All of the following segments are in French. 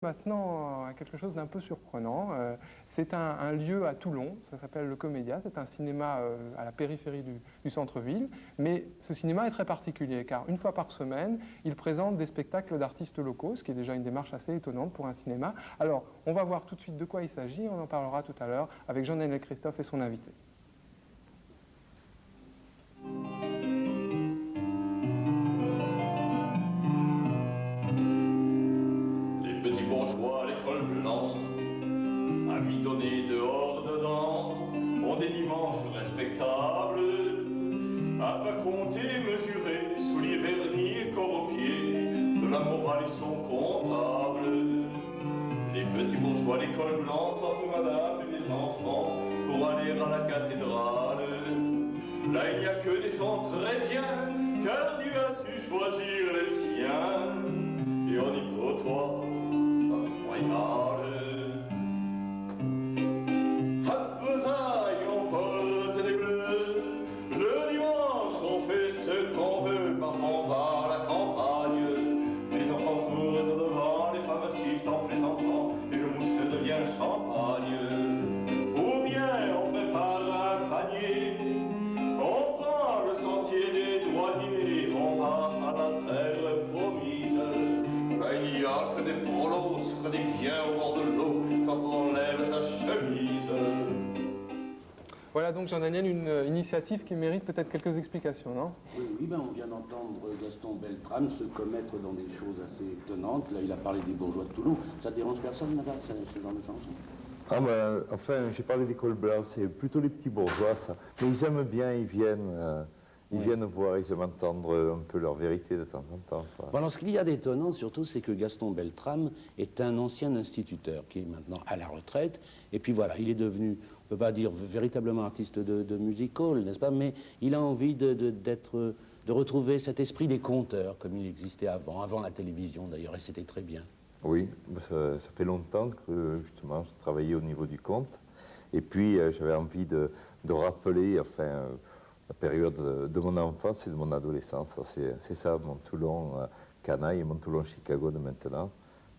Maintenant à quelque chose d'un peu surprenant. C'est un lieu à Toulon, ça s'appelle le Comédia, c'est un cinéma à la périphérie du centre-ville, mais ce cinéma est très particulier car une fois par semaine, il présente des spectacles d'artistes locaux, ce qui est déjà une démarche assez étonnante pour un cinéma. Alors, on va voir tout de suite de quoi il s'agit, on en parlera tout à l'heure avec Jean-Daniel Christophe et son invité. Bourgeois, l'école blanc, amis donnés dehors, dedans, ont des dimanches respectables, à pas compter, mesurer, souliers vernis et corps aux pieds, de la morale ils sont comptables. Les petits bourgeois, l'école blanc, sortent madame et les enfants pour aller à la cathédrale. Là il n'y a que des gens très bien, car Dieu a su choisir les siens, et on y côtoie à besaille, on porte des bleus. Le dimanche, on fait ce qu'on veut. Parfois, on va à la campagne. Les enfants courent devant, les femmes suivent en plaisantant, et le mousseux devient champagne. Ou bien, on prépare un panier. On prend le sentier des douaniers. On va à la terre promise. Là, il n'y a que des prolos, que des biens au bord de l'eau, quand on lève sa chemise. Voilà donc Jean-Daniel, une initiative qui mérite peut-être quelques explications, non? Oui, ben on vient d'entendre Gaston Beltrame se commettre dans des choses assez étonnantes. Là, il a parlé des bourgeois de Toulouse. Ça dérange personne, madame, ce genre de chanson? Ah ben, enfin, j'ai parlé d'école blanche, c'est plutôt les petits bourgeois, ça. Mais ils aiment bien, ils viennent voir, ils aiment entendre un peu leur vérité de temps en temps. Bon, alors, ce qu'il y a d'étonnant, surtout, c'est que Gaston Beltrame est un ancien instituteur qui est maintenant à la retraite. Et puis voilà, il est devenu, on ne peut pas dire véritablement artiste de music hall, n'est-ce pas? Mais il a envie de retrouver cet esprit des conteurs, comme il existait avant la télévision d'ailleurs, et c'était très bien. Oui, ça fait longtemps que justement je travaillais au niveau du conte. Et puis j'avais envie de rappeler enfin, la période de mon enfance et de mon adolescence. C'est ça, mon Toulon canaille et mon Toulon Chicago de maintenant.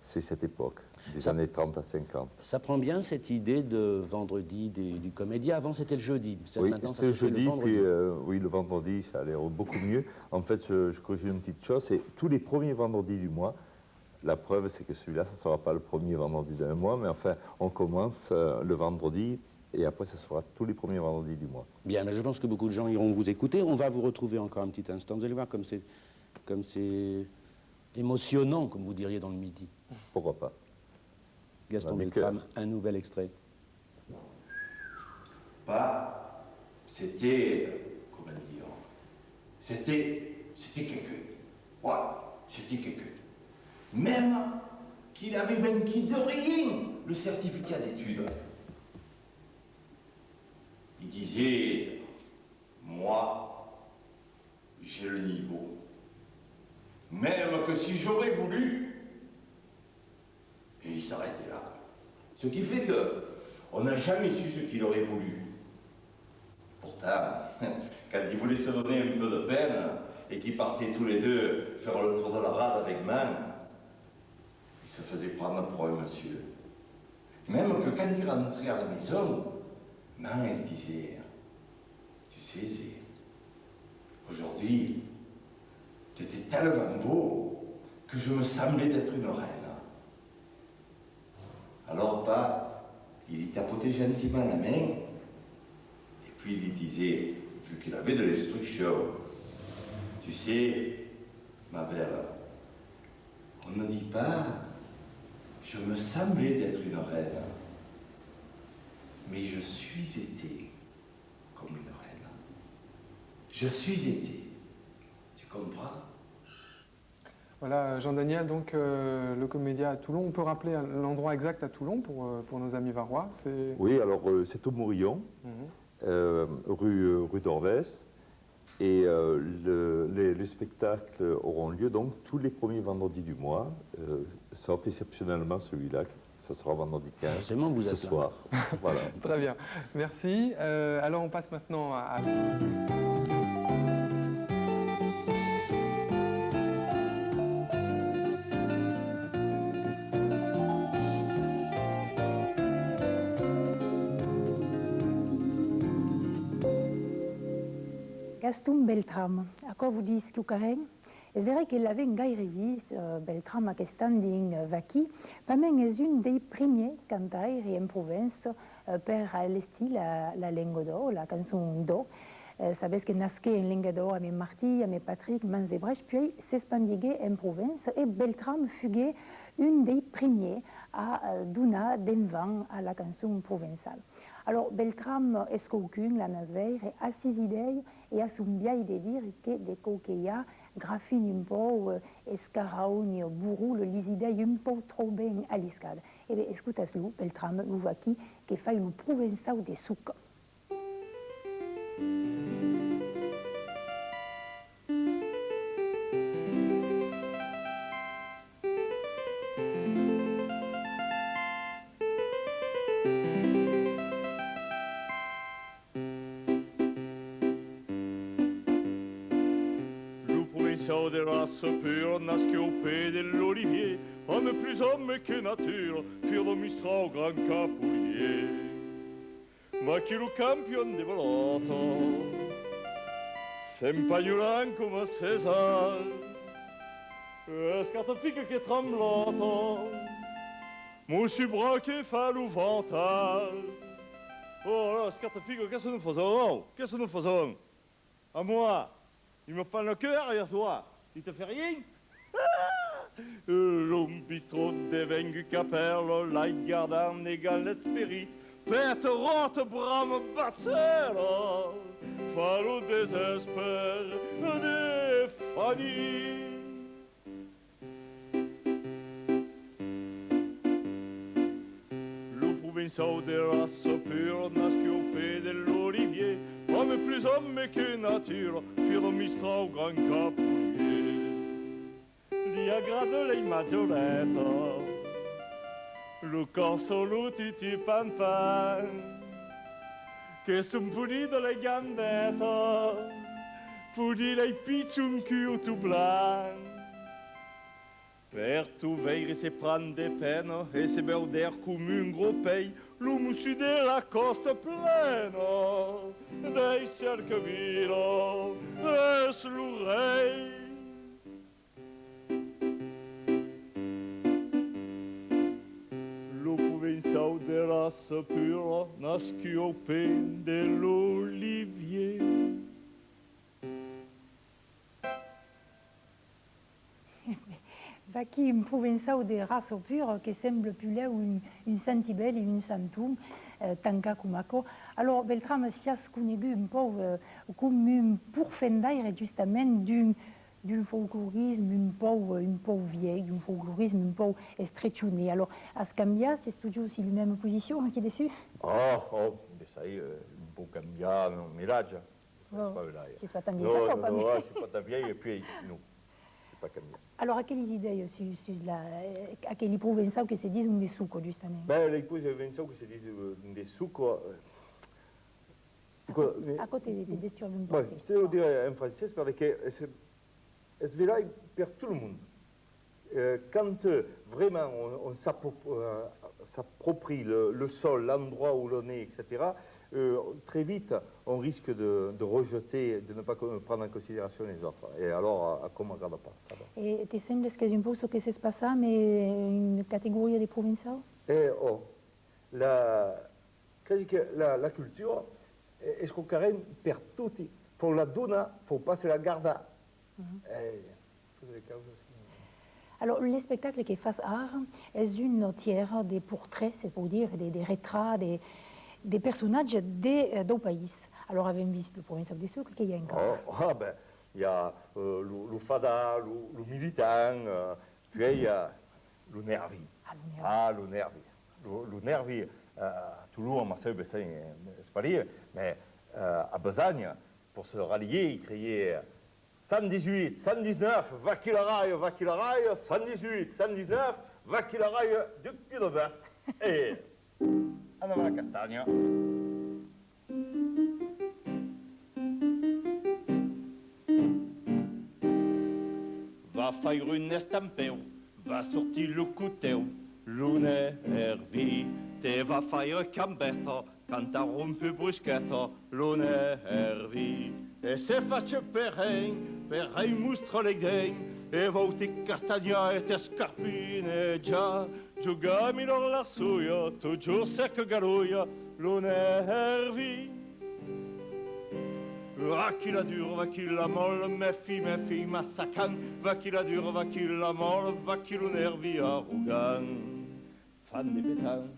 C'est cette époque, des années 30 à 50. Ça prend bien cette idée de vendredi du Comédia. Avant, c'était le jeudi. Oui, c'était le jeudi, puis oui, le vendredi, ça allait beaucoup mieux. En fait, je corrige une petite chose, c'est tous les premiers vendredis du mois. La preuve, c'est que celui-là, ça ne sera pas le premier vendredi d'un mois, mais enfin, on commence le vendredi, et après, ça sera tous les premiers vendredis du mois. Bien, mais je pense que beaucoup de gens iront vous écouter. On va vous retrouver encore un petit instant. Vous allez voir comme c'est émotionnant, comme vous diriez dans le Midi. Pourquoi pas? Gaston Beltrame, un nouvel extrait. Bah, c'était, comment dire, c'était quelqu'un. Voilà, c'était quelqu'un. Même qu'il avait même qui de rien le certificat d'études. Il disait, moi, j'ai le niveau. Même que si j'aurais voulu, et il s'arrêtait là. Ce qui fait que on n'a jamais su ce qu'il aurait voulu. Pourtant, quand ils voulaient se donner un peu de peine et qu'ils partaient tous les deux faire le tour de la rade avec main, il se faisait prendre pour un monsieur. Même que quand il rentrait à la maison, main, elle disait, tu sais, aujourd'hui, t'étais tellement beau que je me semblais d'être une reine. Alors, il y tapotait gentiment la main, et puis il lui disait, vu qu'il avait de l'instruction, tu sais, ma belle, on ne dit pas, je me semblais d'être une reine, mais je suis été comme une reine. Je suis été. Tu comprends? Voilà Jean-Daniel, donc le Comédia à Toulon. On peut rappeler l'endroit exact à Toulon pour nos amis varois? Oui, alors c'est au Mourillon, rue d'Orvès. Et les spectacles auront lieu donc tous les premiers vendredis du mois, sauf exceptionnellement celui-là, ça sera vendredi 15, ce soir. Voilà. Très bien, merci. Alors on passe maintenant à... Gaston Beltram, a quoi vous dites que Karen? Es vera qu'il avait un gaire vist Beltram aquest anding vaqui, pas même est une des premiers cantaires en Provence per l'estil la langue d'or, la canson d'or. Sabes que nasqué en langue d'or avec Martí, avec Patrick, Mans de Brèche, puis s'expandigué en Provence et Beltram fut une des premiers à donner d'un vent à la canson provençale. Alors, Beltram est qu'aucun, la nasveire, et a six idées et a son bien de dire que des coquillas graffine un peu, escaraogne, bourreau, les idées un peu trop bien à l'iscade. Eh bien, écoutez-le, Beltram, vous voyez qui fait le provençal des souks. De race pure, nasqué au pays de l'olivier, homme plus homme que nature, fur de Mistral au grand capoulier. Ma qui le campion de voloto, s'empagnolant comme César, escartafique che trembloto, moussu bras che fa le vental. Oh, escartafique, qu'est-ce que nous faisons? Qu'est-ce que nous faisons? À moi! Il me prend le cœur derrière toi. Il te fait rien? L'homme bistrot des vaincus caperlo, la gardant des galettes péri, pète rote brame bassero, fa le désespoir des Fanny. Le provençal de race pure, nasqué au pays de l'olivier, homme plus homme que nature, fur de Mistral au grand capoulier. Li aggrade les maggioletto, le corso lo titi pampan, che son pulito le gambetto, puli les picciunchi tout blanc. Per tu veire se prend des peines et se berder comme un gros pays, l'homme sud de la coste pleine dei cercavilo es l'oreille. Le provençal de race pure nascu au pays de l'olivier. Vaqui un provençal de race pure qui semble plus là une santibelle et une santum, tanca cumaco. Alors, Beltram sias conegut un peu comme un pourfendaire justement d'un folklorisme un peu vieil, d'un folklorisme un peu estretchonné. Alors, à ce cambia, c'est toujours aussi la même position qui est dessus? Oh, mais ça y est, un peu cambiar, un mirage. C'est pas tant non, c'est pas ta vieille, et puis, non. Alors, à quelles idées à quels provençaux que se disent un des sucos, justement? Ben, les provençaux que se disent des sucos... À côté des disturbs un peu. Oui, je te dire en français, parce que c'est vrai pour tout le monde. Quand vraiment on s'approprie le sol, l'endroit où l'on est, etc., très vite, on risque de rejeter, de ne pas prendre en considération les autres. Et alors, comment on ne regarde pas ça va. Et tu sens que c'est un peu ce qui se passe, mais une catégorie des provençaux? La culture, est-ce qu'on carrément perd tout? Il faut la donner, il faut pas se la garder. Alors, le spectacle qui est face art est une tiers des portraits, c'est-à-dire des retraits, des personnages des pays. Alors, avec un vice de provençal des sucres, qu'il y a encore. Ben, il y a le fada, le militant, puis il y a le nervi. Le nervi. Le nervi, toujours, Marseille, c'est pas dire, mais à Besagne, pour se rallier, il criait 118, 119, va qu'il raille, 118, 119, va qu'il raille du cul de bœuf. Et en avant la castagne. Va faire une estampeu, va sortir le couteau, l'une hervi, te va faire cambetta, quand a rompu bruschetta lo nervi. E se faccia perrein mustra le degn, e vauti castagna e te scarpine già, giocami lor l'arsuia, tu giù secco galuia, lo nervi. Va qui la dure, va qui la molle, mes filles, massacan, va qui la dure, va qui la molle, va qui lo nervi arrogan. Fan des pétans.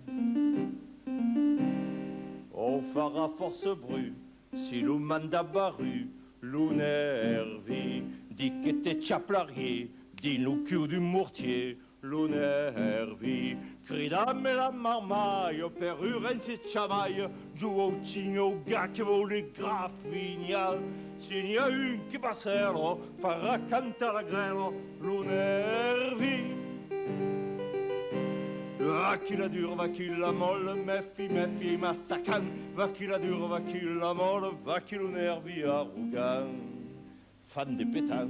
On fera force bru, si l'on manda baru, l'on nervi, dit que t'es chaplarier, dis-nous que du mortier, l'on nervi, cridame la marmaille, perure en se chamaille, joue au tigno, au gars qui vaut les graffignal, s'il y a une qui passera, fera canter la grêle, l'on nervi. Va qui la dure, va qui la molle, mes filles, massacan, va qui la dure, va qui la molle, va qui le nervi arrogan, fan des pétans.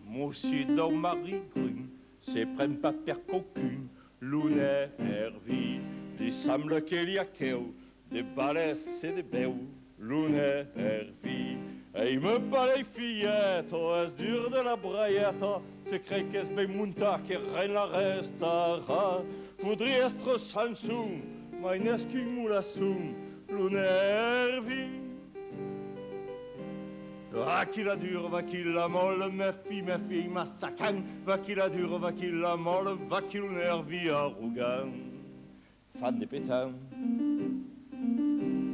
Moussi dans Marie Grune, c'est prenne pas père qu'aucune, l'on nervi, il semble qu'il y a qu'eux, des balais et des béous, l'on nervi. Et il me paraît fillette, est dur de la braillette, c'est crée qu'est-ce ben monta, que rien la restera. Faudrait être Samsung, mais n'est-ce qu'il moula soum, l'on nervi. Va qui la dure, va qui la molle, mes filles, massacan, va qui la dure, va qui la molle, va qui l'on nervi arrogan. Fan des pétans.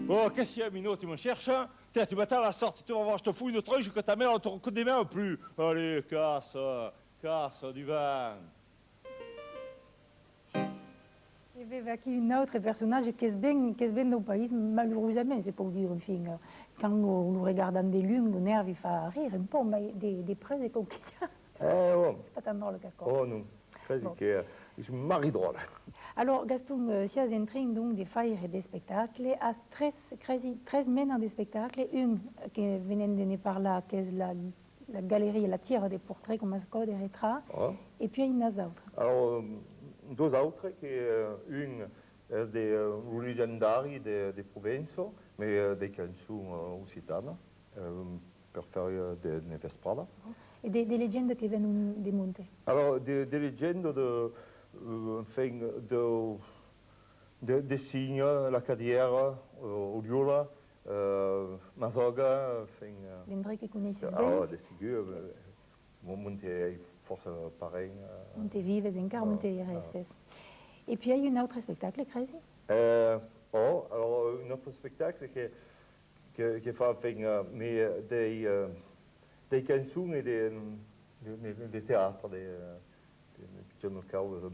Oh, qu'est-ce qu'il y a, Minot, tu me cherches? Tiens, tu m'attends à la sortie, tu vas voir, je te fous une tronche que ta mère ne te reconnaît même plus. Allez, casse du vin. Il y avait un autre personnage qui est bien dans le pays, malheureusement, c'est pas dire, enfin, quand nous regardons des lunes, le nerf, il fait rire un peu, mais des près des coquilles. Oh. C'est pas tant drôle qu'à Oh non, très que je marie drôle. Alors, Gaston, si vous entrez donc des failles et des spectacles, à 13 mènes des spectacles, une qui venait de nous parler, qui est la galerie, la tire des portraits, comme ça, des retraits, Oh. et puis il y en a d'autres. Alors, deux autres, qui une est des légendari des provinces, mais des chansons occitanes, pour faire des vesprades. Et des légendes qui viennent démonter. Alors, des légendes enfin, de signes, la Cadière, Oliola, Mazoga, enfin... L'André qui connaissent bien. Ah, des figures, monte force pareil. Monte vives encore, monte restes. Et puis il y a un autre spectacle, Crazy. Alors, un autre spectacle qui fait enfin, mais des chansons et des théâtres, des John Cowell,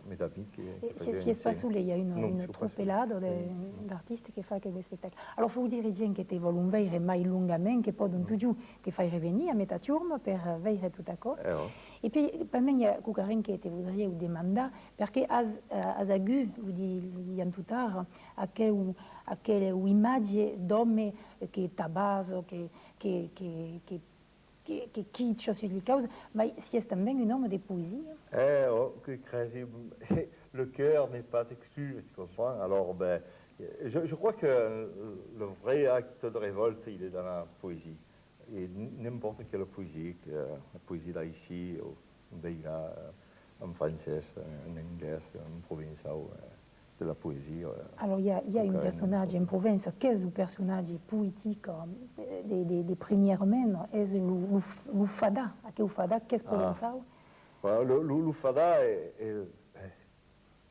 mes amis qui Si c'est pas sous il y a une troupe là d'artistes qui fait quelques spectacles. Alors, il faut dire que était volontaire et mai longament, que pas d'un toujours, qui fait revenir à Metaturme pour veiller tout à coup. Et puis, il y a quelqu'un qui était voudrait ou demanda, parce que as agu, vous dites tout tard, à quelle image d'homme qui tabasse, qui kitsch sur les causes, mais si c'est même un homme de poésie. Le cœur n'est pas exclu, tu comprends? Alors, ben, je crois que le vrai acte de révolte, il est dans la poésie. Et n'importe quelle poésie, la poésie là, ici, au Béga, en français, en anglais, en provençal, c'est la poésie. Alors, il y a un personnage en province, qu'est-ce le personnage poétique des premières mènes? Est-ce le fada? Le fada, qu'est-ce provençal? Le fada est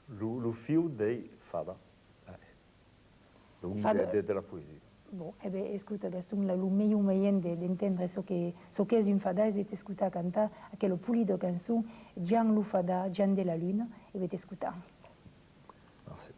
le fil des fada, donc de la poésie. Bon, eh bien, écoute, Gaston, le meilleur moyen d'entendre ce qu'est une fada, c'est d'écouter canter quel puli de canson, Jean le fada, Jean de la lune, et bien t'écouter. Merci.